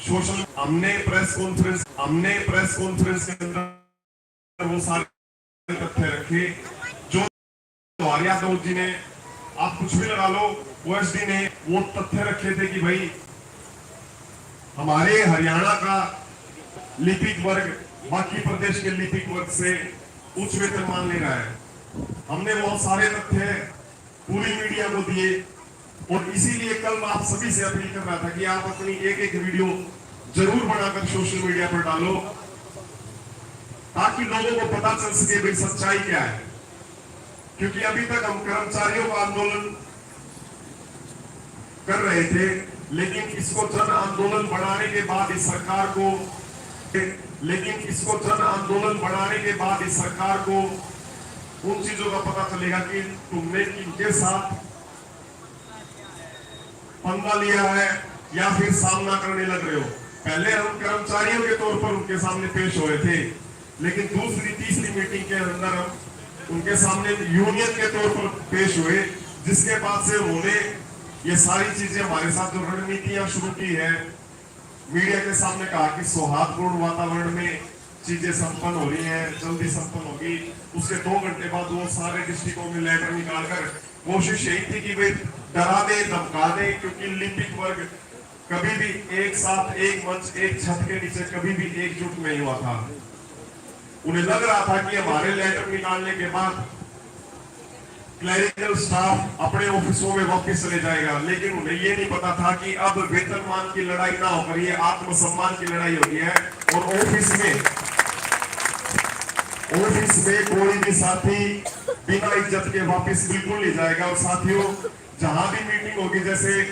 Social हमने press conference के अंदर वो सारे तथ्य रखे जो यादव जी ने, आप कुछ भी लगा लो, ओएसडी ने वो तथ्य रखे थे कि भाई हमारे हरियाणा का लिपिक वर्ग बाकी प्रदेश के लिपिक वर्ग से उच्च वेतनमान ले रहा है। हमने बहुत सारे तथ्य पूरी मीडिया को दिए और इसीलिए कल मैं आप सभी से अपील कर रहा था कि आप अपनी एक एक वीडियो जरूर बनाकर सोशल मीडिया पर डालो ताकि लोगों को पता चल सके भाई सच्चाई क्या है। क्योंकि अभी तक हम कर्मचारियों का आंदोलन कर रहे थे, लेकिन इसको जन आंदोलन बनाने के बाद इस सरकार को उन चीजों का पता चलेगा कि तुमने किनके साथ पंगा लिया है या फिर सामना करने लग रहे हो। पहले हम कर्मचारियों के तौर पर उनके सामने पेश हो रहे थे, लेकिन दूसरी तीसरी मीटिंग के अंदर हम उनके सामने यूनियन के तौर पर पेश हुए, जिसके बाद से उन्होंने ये सारी चीजें हमारे साथ जो रणनीतियां शुरू की है, मीडिया के सामने कहा कि सौहार्दपूर्ण वातावरण में चीजें संपन्न हो रही हैं, जल्दी संपन्न होगी। उसके 2 घंटे बाद वो सारे डिस्ट्रिक्टों में लेटर निकालकर कोशिश यही थी कि वे डरा दे, धमका दे, क्योंकि लिपिक वर्ग कभी भी एक साथ एक मंच एक छत के नीचे कभी भी एकजुट नहीं हुआ था। उन्हें लग रहा था कि हमारे लेटर निकालने के बाद क्लरिकल स्टाफ अपने ऑफिसों में वापस चले जाएगा, लेकिन उन्हें यह नहीं पता था कि अब वेतनमान की लड़ाई ना होकर ये आत्मसम्मान की लड़ाई होगी है। और ऑफिस में कोई भी साथी बिना इज्जत के वापस बिल्कुल नहीं जाएगा। और साथियों, जहां भी मीटिंग होगी, जैसे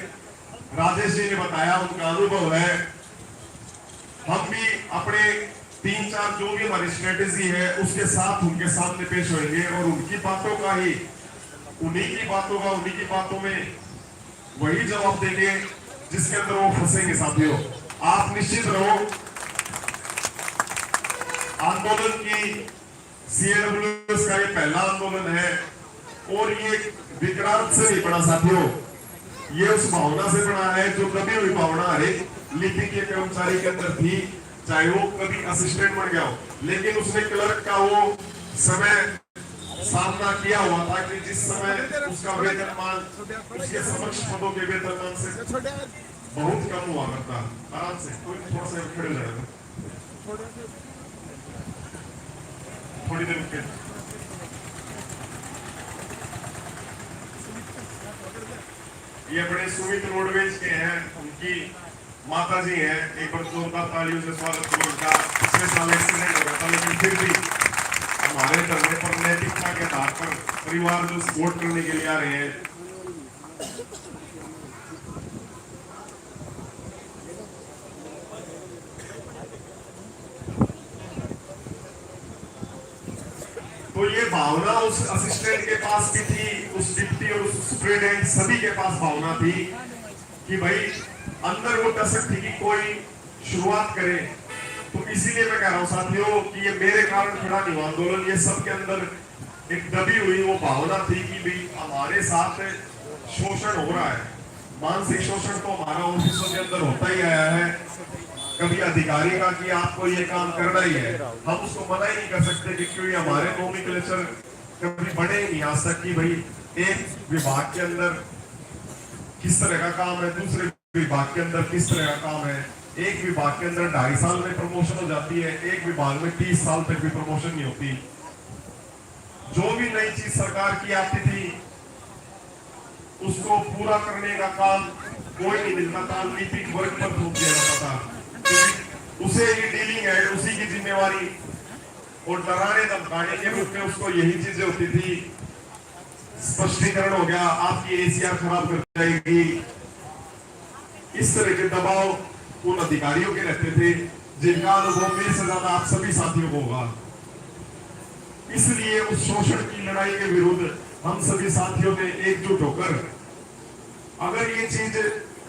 राजेश जी ने बताया उनका अनुभव है, हम भी अपने 3-4 जो भी हमारी स्ट्रेटेजी है उसके साथ उनके सामने पेश होंगे और उन्हीं की बातों में वही जवाब देंगे जिसके अंदर वो फंसेंगे। साथियों, आप निश्चित रहो, आंदोलन की सीएडब्ल्यूएस का ये पहला आंदोलन है और ये विक्रांत से नहीं पड़ा साथियों, ये उस भावना से पड़ा है जो कभी हुई भावना हर एक लिपिक के कर्मचारी के अंदर थी, चाहे वो कभी असिस्टेंट बन गया हो, लेकिन उसने क्लर्क का वो समय सामना किया हुआ था कि जिस समय उसका वेतनमान उसके समक्ष पदों के वेतनमान से बहुत कम हुआ करता। आराम से थोड़ा सा खड़े हो जाएगा, थोड़ी देर के ये अपने सुमित रोडवेज के हैं, उनकी माता जी हैं, एक बार जोरदार तालियों से स्वागत करो उनका। पिछले साल एक्सीडेंट हो गया था, लेकिन फिर भी हमारे धरने पर नैतिकता के आधार पर परिवार जो सपोर्ट करने के लिए आ रहे हैं। तो ये भावना उस असिस्टेंट के पास भी थी, उस डिप्टी और उस सुपरिटेंडेंट सभी के पास भावना थी कि भाई अंदर वो दशक थी कि कोई शुरुआत करे। तो इसीलिए मैं कह रहा हूं साथियों कि ये मेरे कारण खड़ा नहीं हुआ आंदोलन, ये सबके अंदर एक दबी हुई वो भावना थी कि भाई हमारे साथ शोषण हो रहा है। मानसिक शोषण तो हमारा ऑफिसों के अंदर होता ही आया है, कभी अधिकारी का कि आपको ये काम करना ही है, हम उसको मना ही नहीं कर सकते क्योंकि हमारे नोमेनक्लेचर कभी बढ़े ही नहीं आज तक कि भाई एक विभाग के अंदर किस तरह का काम है, दूसरे विभाग के अंदर किस तरह का काम है। एक विभाग के अंदर 2.5 साल में प्रमोशन हो जाती है, एक विभाग में 30 साल तक भी प्रमोशन नहीं होती। जो भी नई चीज सरकार की आती थी उसको पूरा करने का काम कोई नहीं मिलता था, लिपिक वर्ग पर थोप दिया जाता था, उसे ये डीलिंग है, उसी की जिम्मेवारी। और डराने धमकाने के रूप में उसको यही चीजें होती थी, स्पष्टीकरण हो गया, आपकी एसीआर खराब कर जाएगी, इस तरह के दबाव उन अधिकारियों के रहते थे जिनका अनुभव मेरे से ज्यादा आप सभी साथियों को होगा। इसलिए उस शोषण की लड़ाई के विरुद्ध हम सभी साथियों ने एकजुट होकर, अगर ये चीज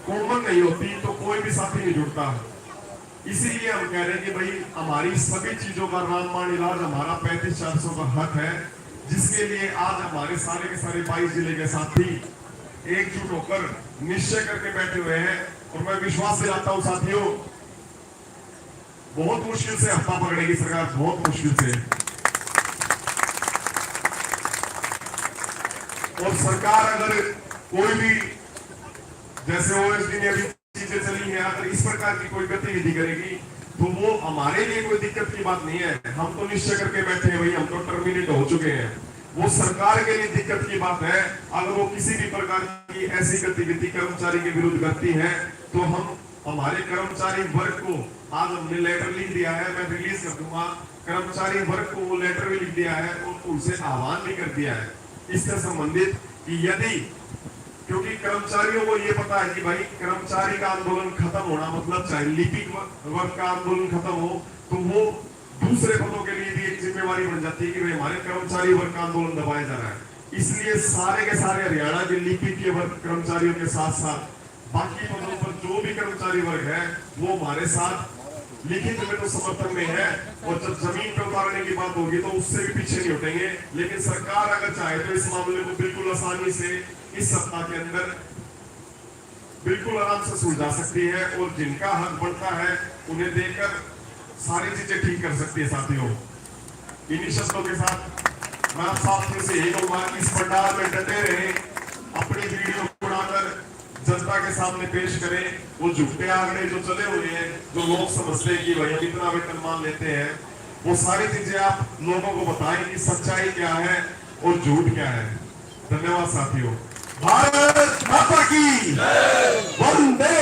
कॉमन नहीं होती तो कोई भी साथी नहीं जुड़ता। इसीलिए हम कह रहे हैं कि भाई हमारी सभी चीजों का रामबाण इलाज हमारा 35-400 का हक है, जिसके लिए आज हमारे सारे के सारे 22 जिले के साथी एकजुट होकर निश्चय करके बैठे हुए हैं। और मैं विश्वास दिलाता हूं साथियों बहुत मुश्किल से हफ्ता पकड़ेगी सरकार, बहुत मुश्किल से। और सरकार अगर कोई भी, जैसे ओएसडी में अभी चीजें चली हैं, अगर इस प्रकार की कोई गतिविधि करेगी तो वो हमारे लिए कोई दिक्कत की बात नहीं है। हम तो निश्चय करके बैठे हैं भाई, हम तो टर्मिनेट हो चुके हैं। वो सरकार के लिए दिक्कत की बात है अगर वो किसी भी प्रकार की ऐसी गतिविधि कर्मचारी के विरुद्ध करती है, तो हम हमारे कर्मचारी वर्ग को, आज हमने लेटर लिख दिया है, मैं रिलीज कर दूंगा, कर्मचारी वर्ग को वो लेटर भी लिख दिया है और उनसे आह्वान भी कर दिया है इससे संबंधित कि यदि, क्योंकि कर्मचारियों को ये पता है कि भाई कर्मचारी का आंदोलन खत्म होना मतलब चाहे लिपिक वर्ग का आंदोलन खत्म हो तो वो दूसरे पदों के लिए भी एक जिम्मेवारी बन जाती है कि भाई हमारे कर्मचारी वर्ग का आंदोलन दबाया जा रहा है। इसलिए सारे के सारे हरियाणा के लिपिक के वर्ग कर्मचारियों के साथ साथ बाकी पदों पर जो भी कर्मचारी वर्ग है वो हमारे साथ लिखित में तो समर्थन में है, और जब जमीन पर उतारने की बात होगी तो उससे भी पीछे नहीं हटेंगे। लेकिन सरकार अगर चाहे तो इस मामले को बिल्कुल आसानी से इस सप्ताह के अंदर बिल्कुल आराम से सुलझा सकती है और जिनका हक बढ़ता है उन्हें देकर सारी चीजें ठीक कर सकती है। साथियों, इन्हीं शब्दों के साथ मैं आप साथियों से यही कहूंगा कि इस पंडाल में डटे रहे, अपनी वीडियो बनाकर जनता के सामने पेश करें। वो झूठे आंकड़े जो चले हुए हैं, जो लोग समझते हैं कि भाई हम इतना वेतन मान लेते हैं, वो सारी चीजें आप लोगों को बताएं कि सच्चाई क्या है और झूठ क्या है। धन्यवाद साथियों। भारत माता की वंदे।